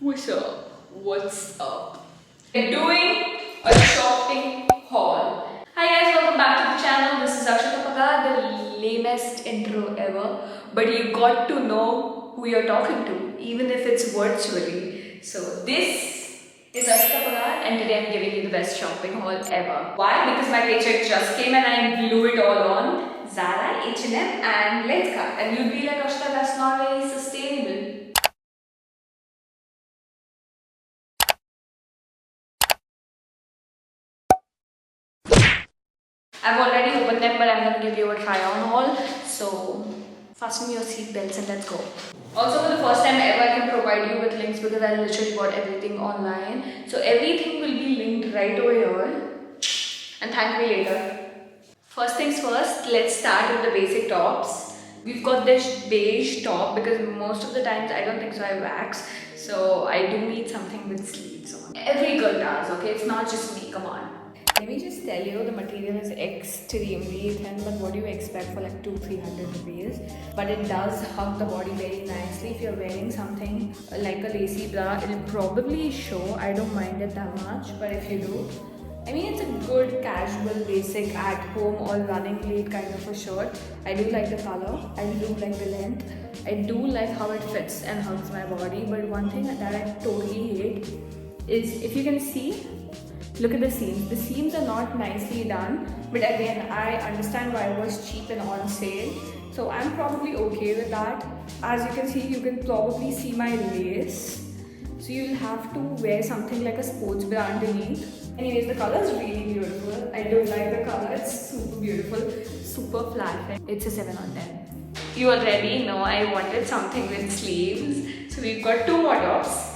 What's up? What's up? We're doing a shopping haul. Hi guys, welcome back to the channel. This is Akshata Pagar, the lamest intro ever. But you got to know who you're talking to, even if it's virtually. So this is Akshata Pagar and today I'm giving you the best shopping haul ever. Why? Because my paycheck just came and I blew it all on Zara, H&M and Lenskart. And you'd be like, Akshata, that's not very sustainable. I've already opened them, but I'm going to give you a try on haul. So fasten your seat belts and let's go. Also, for the first time ever, I can provide you with links because I literally bought everything online. So everything will be linked right over here. And thank me later. First things first, let's start with the basic tops. We've got this beige top because most of the times I don't think so I wax. So I do need something with sleeves on. Every girl does, okay? It's not just me, come on. Let me just tell you, the material is extremely thin, but what do you expect for like 200-300 rupees? But it does hug the body very nicely. If you're wearing something like a lacy bra, it'll probably show. I don't mind it that much, but if you do, I mean, it's a good casual, basic, at home or running late kind of a shirt. I do like the color, I do like the length, I do like how it fits and hugs my body. But one thing that I totally hate is, if you can see, look at the seams. The seams are not nicely done, but again, I understand why it was cheap and on sale. So I'm probably okay with that. As you can see, you can probably see my lace. So you'll have to wear something like a sports bra underneath. Anyways, the color is really beautiful. I do like the color. It's super beautiful, super flat. It's a 7 on 10. You already know I wanted something with sleeves. So we've got two more tops.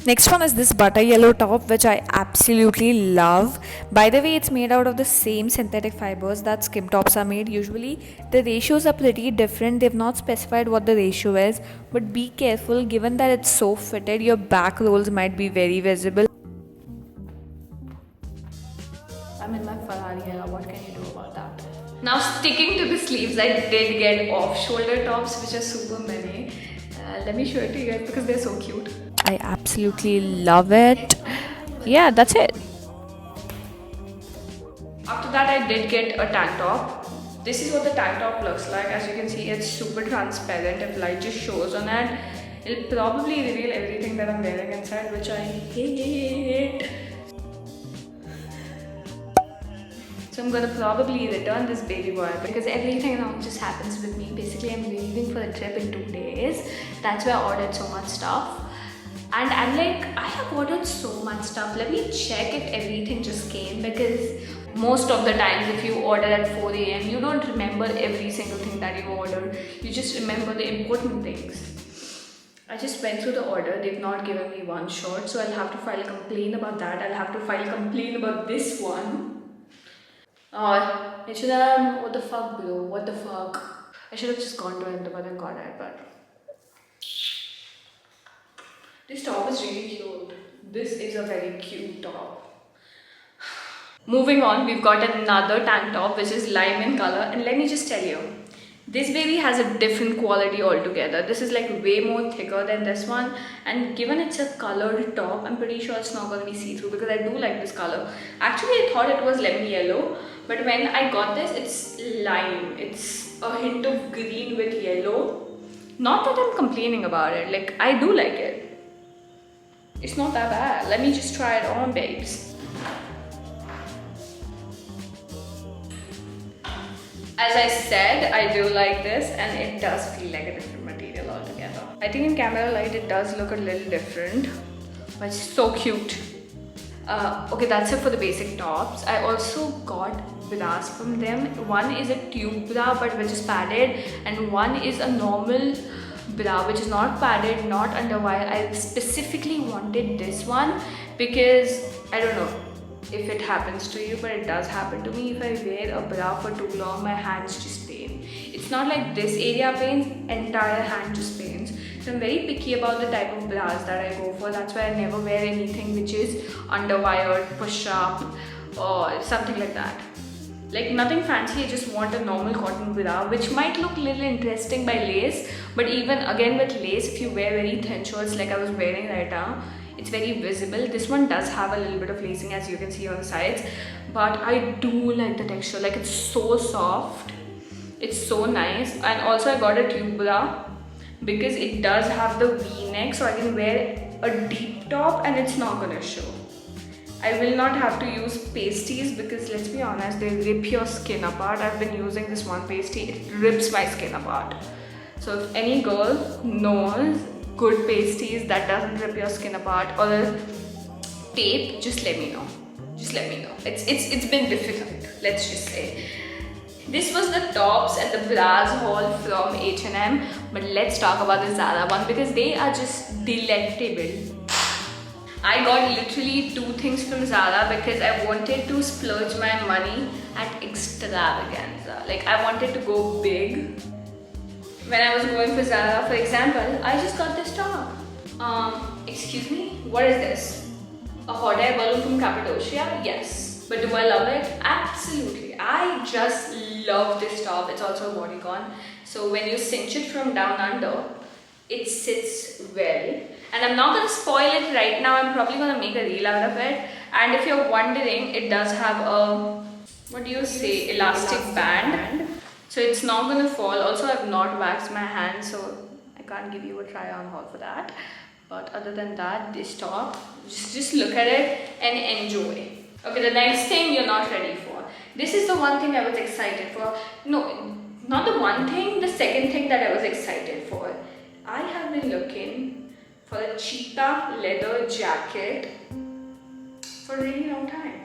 Next one is this butter yellow top, which I absolutely love. By the way, it's made out of the same synthetic fibers that skim tops are made. Usually the ratios are pretty different. They've not specified what the ratio is, but be careful, given that it's so fitted, your back rolls might be very visible. I'm in my Ferrari era, what can you do about that? Now sticking to the sleeves, I did get off-shoulder tops which are super mini. Let me show it to you guys because they're so cute. I absolutely love it. Yeah, that's it. After that, I did get a tank top. This is what the tank top looks like. As you can see, it's super transparent. If light just shows on it, it'll probably reveal everything that I'm wearing inside, which I hate. So I'm gonna probably return this baby boy because everything around just happens with me. Basically, I'm leaving for a trip in 2 days. That's why I ordered so much stuff. And I'm like, I have ordered so much stuff. Let me check if everything just came, because most of the times if you order at 4 a.m. you don't remember every single thing that you ordered. You just remember the important things. I just went through the order. They've not given me one short, so I'll have to file a complaint about that. I'll have to file a complaint about this one. Or H&M, what the fuck bro, what the fuck. I should have just gone to Ahmedabad and got it, but this top is really cute. This is a very cute top. Moving on, we've got another tank top which is lime in color, and let me just tell you, this baby has a different quality altogether. This is like way more thicker than this one, and given it's a colored top, I'm pretty sure it's not going to be see-through because I do like this color. Actually, I thought it was lemon yellow, but when I got this, it's lime. It's a hint of green with yellow. Not that I'm complaining about it, like I do like it. It's not that bad. Let me just try it on, babes. As I said, I do like this, and it does feel like a different material altogether. I think in camera light it does look a little different, but it's so cute. Okay, that's it for the basic tops. I also got bras from them. One is a tube bra but which is padded, and one is a normal bra which is not padded, not underwire. I specifically wanted this one because I don't know if it happens to you, but it does happen to me. If I wear a bra for too long, my hands just pain. It's not like this area pains, entire hand just pains. So I'm very picky about the type of bras that I go for. That's why I never wear anything which is underwired, push up or something like that. Like nothing fancy, I just want a normal cotton bra, which might look a little interesting by lace, but even again with lace, if you wear very thin shirts like I was wearing right now, it's very visible. This one does have a little bit of lacing, as you can see on the sides, but I do like the texture. Like it's so soft, it's so nice. And also I got a tube bra because it does have the V-neck, so I can wear a deep top and it's not gonna show. I will not have to use pasties because let's be honest, they rip your skin apart. I've been using this one pasty, it rips my skin apart. So if any girl knows good pasties that doesn't rip your skin apart, or a tape, just let me know. Just let me know. It's been difficult, let's just say. This was the tops and the bras haul from H&M, but let's talk about the Zara one because they are just delectable. I got literally 2 things from Zara because I wanted to splurge my money at extravaganza. Like I wanted to go big. When I was going for Zara, for example, I just got this top. Excuse me, what is this? A hot air balloon from Cappadocia? Yes. But do I love it? Absolutely. I just love this top. It's also a bodycon. So when you cinch it from down under, it sits well. And I'm not going to spoil it right now. I'm probably going to make a reel out of it. And if you're wondering, it does have a, what do you say, elastic band. So it's not going to fall. Also, I've not waxed my hands, so I can't give you a try on haul for that. But other than that, this top, just look at it and enjoy. Okay, the next thing you're not ready for. This is the one thing I was excited for. No, not the one thing, the second thing that I was excited for. I have been looking for a cheetah leather jacket for a really long time.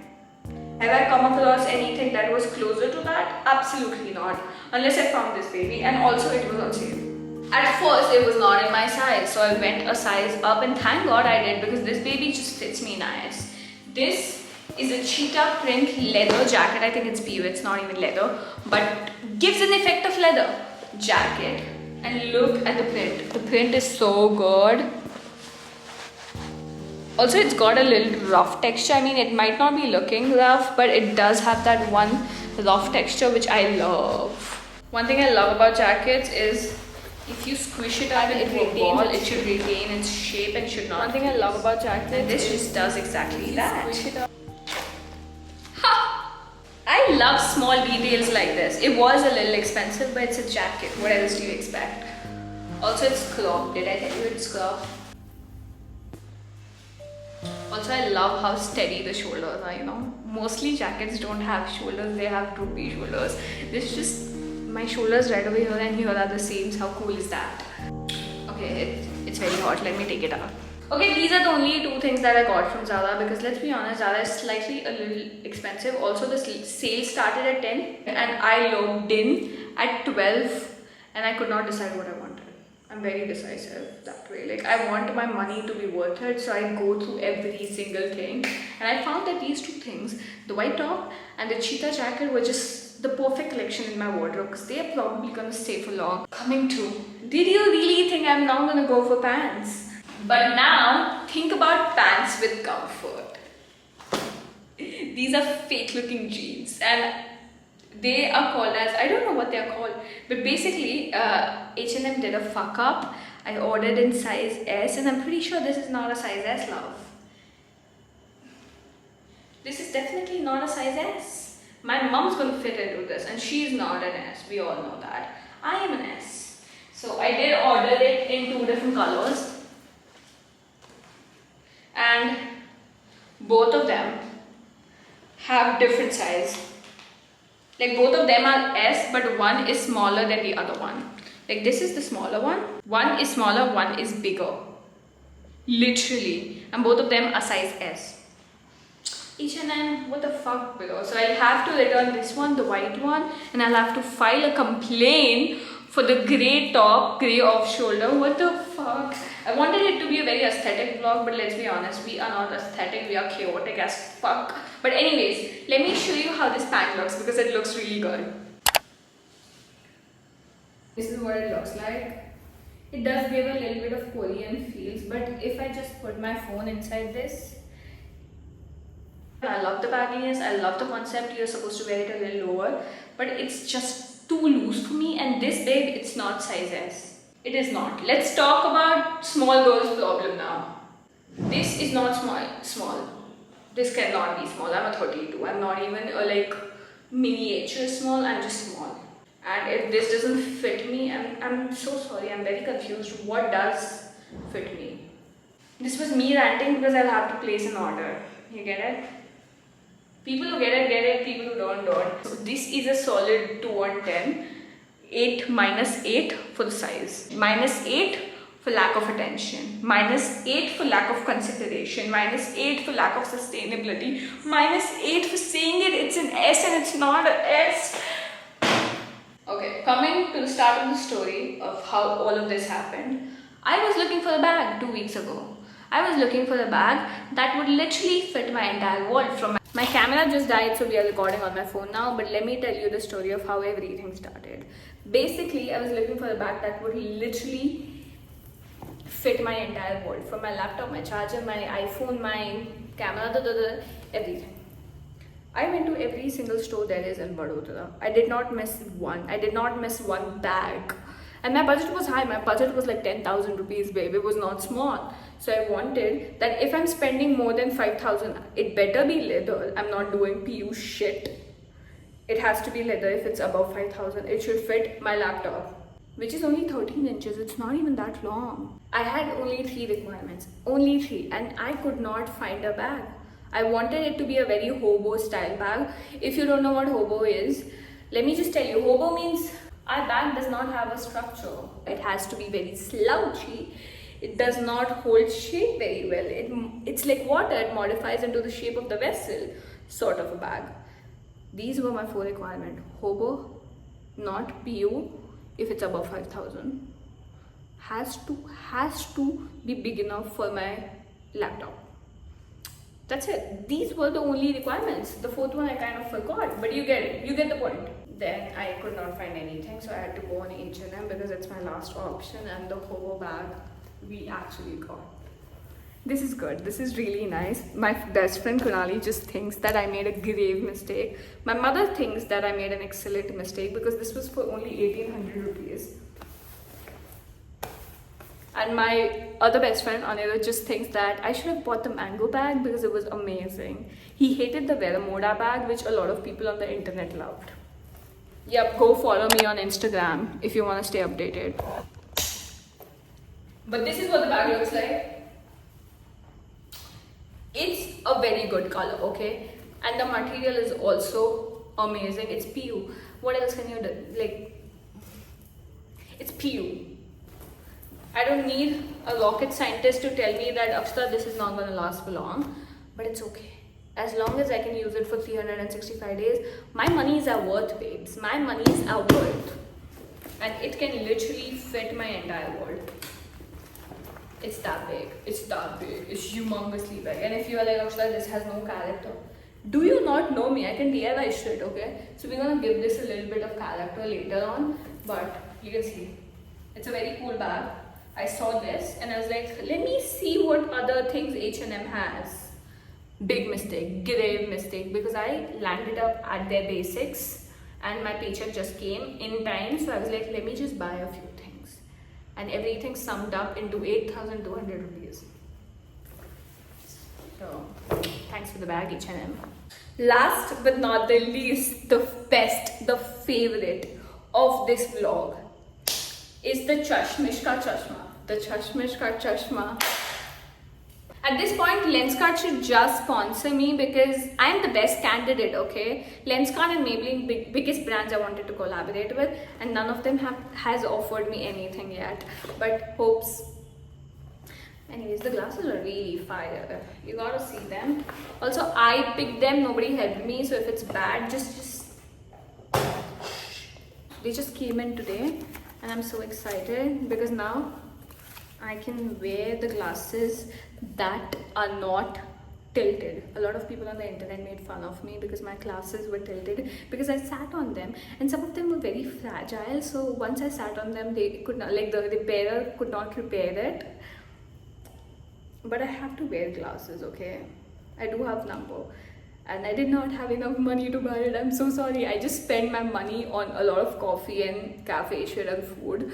Have I come across anything that was closer to that? Absolutely not. Unless I found this baby, and also it was on sale. At first it was not in my size, so I went a size up, and thank God I did because this baby just fits me nice. This is a cheetah print leather jacket. I think it's PU, it's not even leather, but gives an effect of leather jacket. And look at the print. The print is so good. Also, it's got a little rough texture. I mean, it might not be looking rough, but it does have that one rough texture, which I love. One thing I love about jackets is if you squish it up into a ball, it should retain its shape and should not. One thing I love about jackets, and this just does exactly that. Squish it up. Ha! I love small details like this. It was a little expensive, but it's a jacket. What else do you expect? Also, it's cropped. Did I tell you it's cropped? Also, I love how steady the shoulders are, you know. Mostly jackets don't have shoulders, they have droopy shoulders. This just, my shoulders right over here and here are the same. How cool is that? Okay, it's very hot. Let me take it out. Okay, these are the only 2 things that I got from Zara because let's be honest, Zara is slightly a little expensive. Also, the sale started at 10 and I logged in at 12 and I could not decide what I wanted. I'm very decisive that way. Like, I want my money to be worth it, so I go through every single thing. And I found that these 2 things, the white top and the cheetah jacket, were just the perfect collection in my wardrobe because they are probably going to stay for long. Coming to, did you really think I'm not going to go for pants? But now, think about pants with comfort. These are fake looking jeans and they are called as, I don't know what they are called, but basically H&M did a fuck up. I ordered in size S and I'm pretty sure this is not a size S, love. This is definitely not a size S. My mom's gonna fit into this and she's not an S, we all know that. I am an S. So I did order it in 2 different colors and both of them have different size. Like both of them are S, but one is smaller than the other one. Like this is the smaller one. One is smaller, one is bigger. Literally. And both of them are size S. H&M, what the fuck, below? So I'll have to return this one, the white one, and I'll have to file a complaint for the grey top, grey off shoulder. What the fuck? I wanted it to be a very aesthetic vlog, but let's be honest, we are not aesthetic, we are chaotic as fuck. But anyways, let me show you how this pant looks because it looks really good. This is what it looks like. It does give a little bit of Korean feels, but if I just put my phone inside this, I love the bagginess, I love the concept, you're supposed to wear it a little lower, but it's just too loose for me, and this babe, it's not size S. It is not. Let's talk about small girl's problem now. This is not small. This cannot be small. I'm a 32. I'm not even a like miniature small, I'm just small. And if this doesn't fit me, I'm so sorry, I'm very confused. What does fit me? This was me ranting because I'll have to place an order. You get it? People who get it. People who don't. So this is a solid 2 on 10. 8 minus 8 for the size. Minus 8 for lack of attention. Minus 8 for lack of consideration. Minus 8 for lack of sustainability. Minus 8 for saying it's an S and it's not an S. Okay, coming to the start of the story of how all of this happened. I was looking for a bag 2 weeks ago. I was looking for a bag that would literally fit my entire world. From my camera just died, so we are recording on my phone now, but let me tell you the story of how everything started. Basically, I was looking for a bag that would literally fit my entire world. From my laptop, my charger, my iPhone, my camera, everything. I went to every single store there is in Vadodara. I did not miss one. I did not miss one bag. And my budget was high. My budget was like 10,000 rupees, babe. It was not small. So I wanted that if I'm spending more than 5,000, it better be leather. I'm not doing PU shit. It has to be leather if it's above 5,000. It should fit my laptop, which is only 13 inches. It's not even that long. I had only 3 requirements. Only 3. And I could not find a bag. I wanted it to be a very hobo style bag. If you don't know what hobo is, let me just tell you. Hobo means our bag does not have a structure. It has to be very slouchy. It does not hold shape very well. It's like water. It modifies into the shape of the vessel, sort of a bag. These were my 4 requirements. Hobo, not PU, if it's above 5,000. Has to be big enough for my laptop. That's it. These were the only requirements. The 4th one I kind of forgot, but you get it. You get the point. Then I could not find anything, so I had to go on H&M because it's my last option, and the hobo bag we actually got. This is good. This is really nice. My best friend Kunali just thinks that I made a grave mistake. My mother thinks that I made an excellent mistake because this was for only 1,800 rupees. And my other best friend Anirudh just thinks that I should have bought the mango bag because it was amazing. He hated the Veramoda bag, which a lot of people on the internet loved. Yep, go follow me on Instagram if you want to stay updated. But this is what the bag looks like. It's a very good color, okay? And the material is also amazing. It's PU. What else can you do? Like, it's PU. I don't need a rocket scientist to tell me that Akshita, this is not going to last for long, but it's okay. As long as I can use it for 365 days, my monies are worth, babes. My monies are worth. And it can literally fit my entire world. It's that big. It's that big. It's humongously big. And if you are like, Akshita, this has no character. Do you not know me? I can DIY shit, okay? So we're going to give this a little bit of character later on. But you can see. It's a very cool bag. I saw this and I was like, let me see what other things H&M has. Big mistake, grave mistake, because I landed up at their basics and my paycheck just came in time. So I was like, let me just buy a few things. And everything summed up into 8,200 rupees. So thanks for the bag, H&M. Last but not the least, the best, the favorite of this vlog is the Chashmish Ka Chashma. The Chashmish Ka Chashma. At this point, Lenskart should just sponsor me because I'm the best candidate, okay? Lenskart and Maybelline, biggest brands I wanted to collaborate with, and none of them has offered me anything yet. But hopes. Anyways, the glasses are really fire. You gotta see them. Also, I picked them. Nobody helped me. So if it's bad, just they just came in today. And I'm so excited because now I can wear the glasses that are not tilted. A lot of people on the internet made fun of me because my glasses were tilted because I sat on them and some of them were very fragile. So once I sat on them, they could not, like the repairer could not repair it. But I have to wear glasses, okay? I do have number. and I did not have enough money to buy it. I'm so sorry. I just spent my money on a lot of coffee and cafe shit and food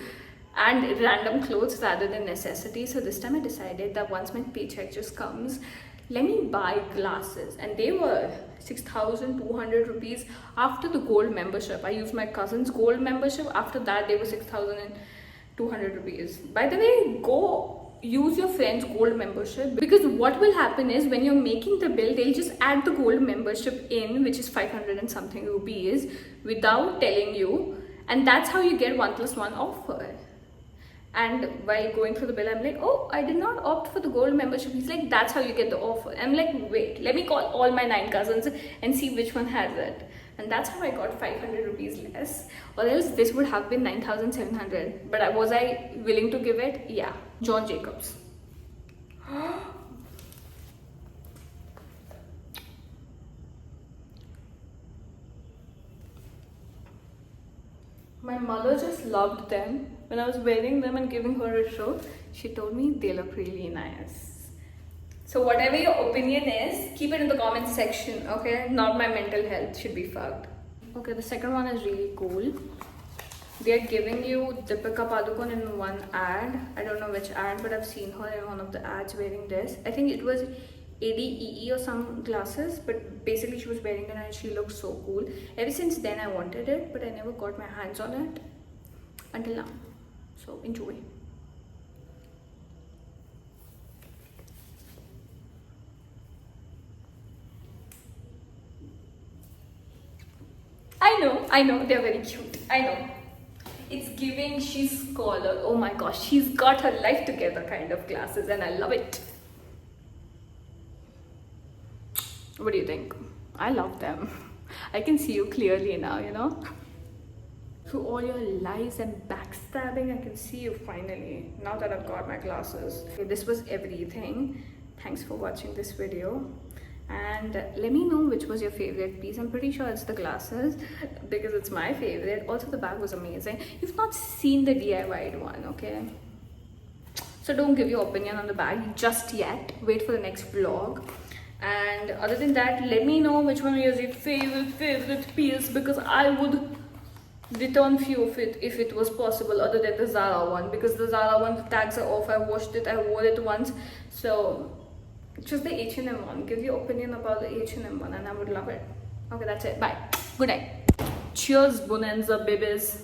and random clothes rather than necessities. So this time I decided that once my paycheck just comes, let me buy glasses. And they were 6,200 rupees after the gold membership. I used my cousin's gold membership. After that, they were 6,200 rupees. By the way, go use your friend's gold membership, because what will happen is when you're making the bill, they'll just add the gold membership in, which is 500 and something rupees, without telling you, and that's how you get 1+1 offer. And while going through the bill, I'm like, oh, I did not opt for the gold membership. He's like, that's how you get the offer. I'm like, wait, let me call all my 9 cousins and see which one has it. And that's how I got 500 rupees less. Or else this would have been 9,700. But was I willing to give it? Yeah. John Jacobs. My mother just loved them. When I was wearing them and giving her a show, she told me they look really nice. So whatever your opinion is, keep it in the comment section, okay? Not my mental health should be fucked. Okay, the second one is really cool. They are giving you Deepika Padukone in one ad. I don't know which ad, but I've seen her in one of the ads wearing this. I think it was ADEE or some glasses, but basically she was wearing it and she looked so cool. Ever since then I wanted it, but I never got my hands on it until now. So enjoy. I know, they're very cute. I know. It's giving she's scholar. Oh my gosh, she's got her life together kind of glasses, and I love it. What do you think? I love them. I can see you clearly now, you know? Through all your lies and backstabbing, I can see you finally, now that I've got my glasses. Okay, this was everything. Thanks for watching this video. And let me know which was your favorite piece. I'm pretty sure it's the glasses because it's my favorite. Also, the bag was amazing. You've not seen the DIY'd one, okay? So don't give your opinion on the bag just yet. Wait for the next vlog. And other than that, let me know which one was your favorite piece, because I would return few of it if it was possible, other than the Zara one, because the Zara one, the tags are off. I washed it, I wore it once. So just the H&M one. Give your opinion about the H&M one and I would love it. Okay, that's it. Bye. Good night. Cheers, Bonanza babies.